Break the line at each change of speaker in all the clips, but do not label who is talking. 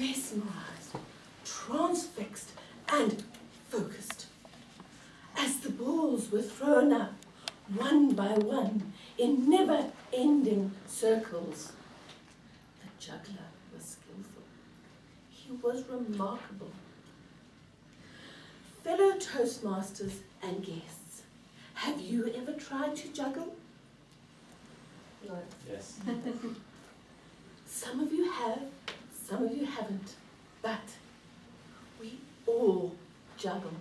mesmerized, transfixed, and focused. As the balls were thrown up, one by one, in never-ending circles, the juggler was skillful. He was remarkable. Fellow Toastmasters and guests, have you ever tried to juggle? No.
Yes.
Some of you have, some of you haven't, but we all juggle.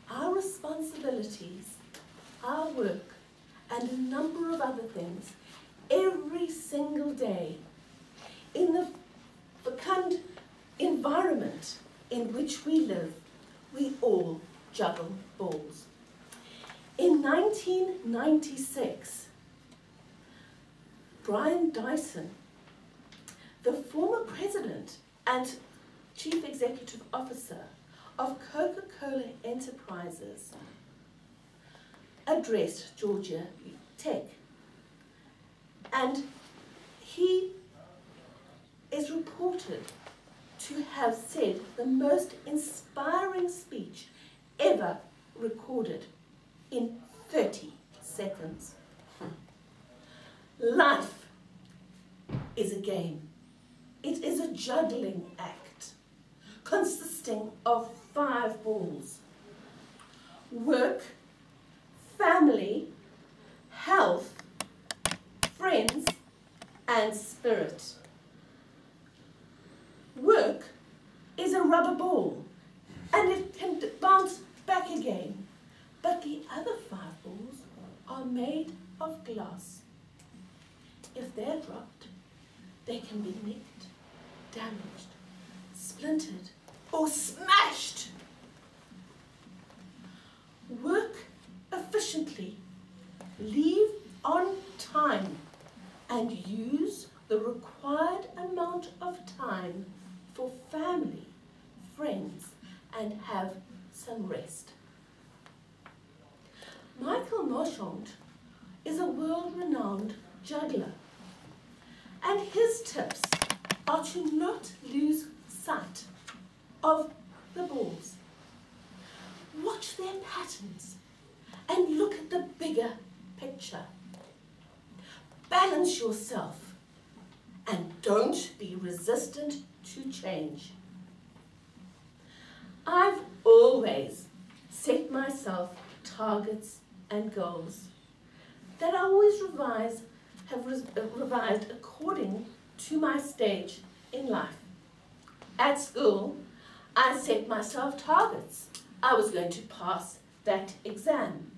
Our responsibilities, our work, and a number of other things every single day in the fecund environment in which we live, we all juggle balls. In 1996, Brian Dyson, the former president and chief executive officer of Coca-Cola Enterprises, addressed Georgia Tech. And he is reported to have said the most inspiring speech ever recorded in 30 seconds. Life is a game. It is a juggling act consisting of 5 balls: work, family, health, friends, and spirit. Work is a rubber ball, and it can bounce back again, but the other 5 balls are made of glass. If they're dropped, they can be nicked, damaged, splintered, or smashed. Work efficiently, leave on time, and use the required amount of time for family, friends, and have some rest. Michael Marchand is a world-renowned juggler, and his tips are to not lose sight of the balls. Watch their patterns and look at the bigger picture. Balance yourself and don't be resistant to change. I've always set myself targets and goals that I always have revised according to my stage in life. At school, I set myself targets. I was going to pass that exam.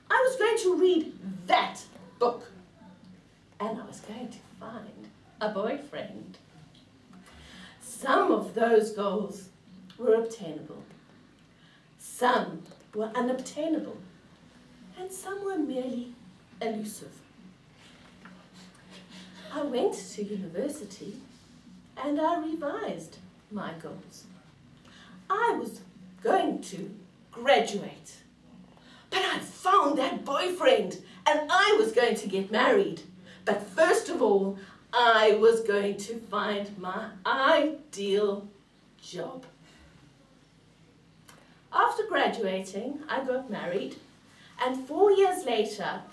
I was going to read that book. And I was going to find a boyfriend. Some of those goals were obtainable. Some were unobtainable. And some were merely elusive. I went to university and I revised my goals. I was going to graduate, but I found that boyfriend and I was going to get married. But first of all, I was going to find my ideal job. After graduating, I got married, and 4 years later,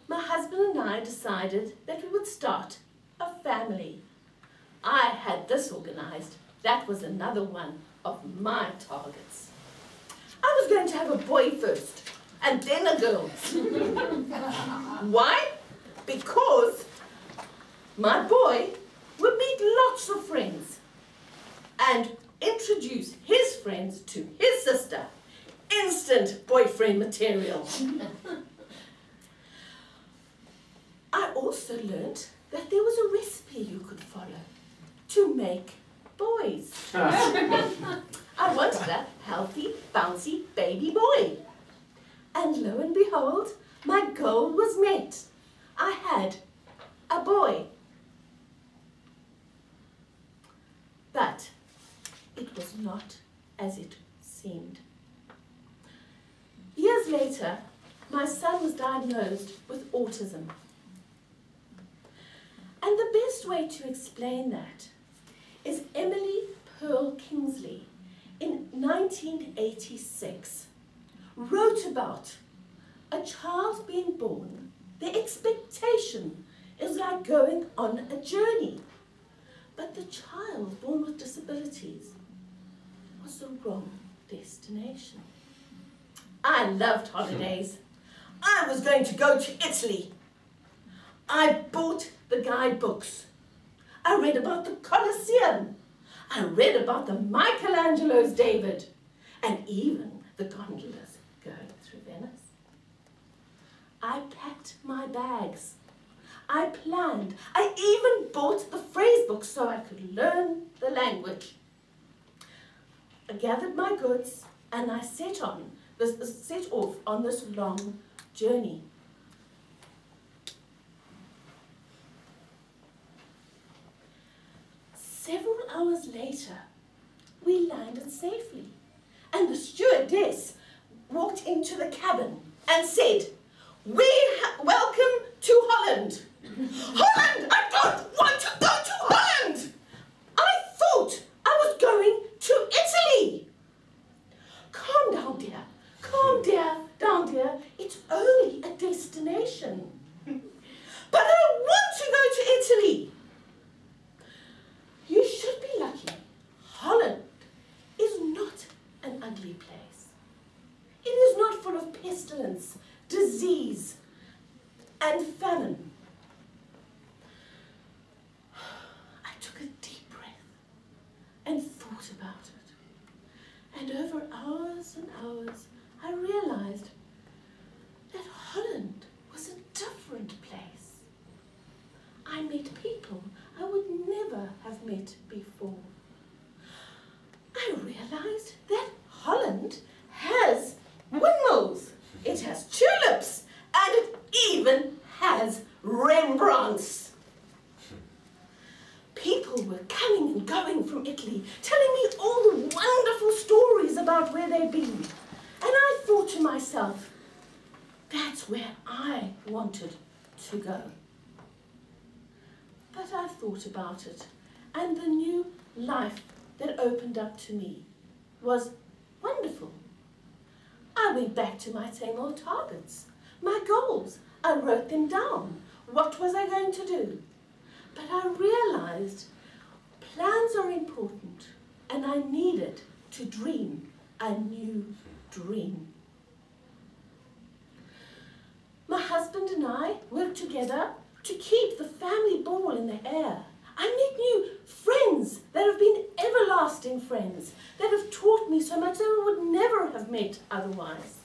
my husband and I decided that we would start a family. I had this organized. That was another one of my targets. I was going to have a boy first, and then a girl. Why? Because my boy would meet lots of friends and introduce his friends to his sister. Instant boyfriend material. I also learned that there was a recipe you could follow to make boys. I wanted a healthy, bouncy baby boy. And lo and behold, my goal was met. I had a boy. But it was not as it seemed. Years later, my son was diagnosed with autism. And the best way to explain that is Emily Pearl Kingsley in 1986 wrote about a child being born. The expectation is like going on a journey. But the child born with disabilities was the wrong destination. I loved holidays. I was going to go to Italy. I bought the guidebooks. I read about the Colosseum. I read about the Michelangelo's David, and even the gondolas going through Venice. I packed my bags. I planned. I even bought the phrase book so I could learn the language. I gathered my goods and I set off on this long journey. Several hours later, we landed safely, and the stewardess walked into the cabin and said, "Welcome to Holland." Holland! I don't want to go to Holland! I thought I was going to Italy. Calm down, dear. Calm down, dear. It's only a destination. But I want to go to Italy. You should be lucky. Holland is not an ugly place. It is not full of pestilence, disease, and famine. I took a deep breath and thought about it. And over hours and hours, I realized that Holland was a different place. I met people I would never have met before. I realized that Holland has windmills, it has tulips, and it even has Rembrandts. People were coming and going from Italy, telling me all the wonderful stories about where they'd been. And I thought to myself, that's where I wanted to go. But I thought about it, and the new life that opened up to me was wonderful. I went back to my same old targets, my goals. I wrote them down. What was I going to do? But I realized plans are important, and I needed to dream a new dream. My husband and I worked together to keep the family ball in the air. I met new friends that have been everlasting friends, that have taught me so much that I would never have met otherwise.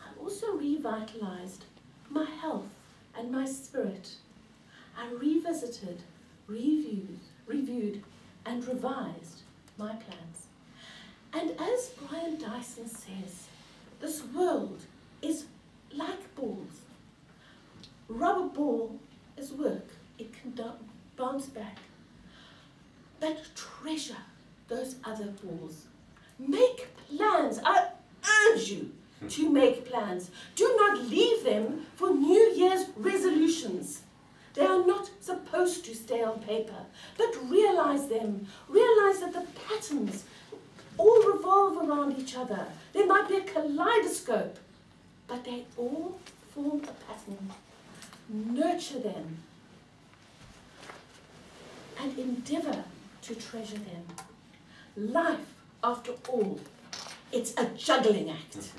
I also revitalized my health and my spirit. I revisited, reviewed, and revised my plans. And as Brian Dyson says, this world is like balls. Rubber ball is work. It can bounce back. But treasure those other balls. Make plans. I urge you to make plans. Do not leave them for New Year's resolutions. They are not supposed to stay on paper, but realize them. Realize that the patterns all revolve around each other. There might be a kaleidoscope, but they all form a pattern. Nurture them and endeavor to treasure them. Life, after all, it's a juggling act.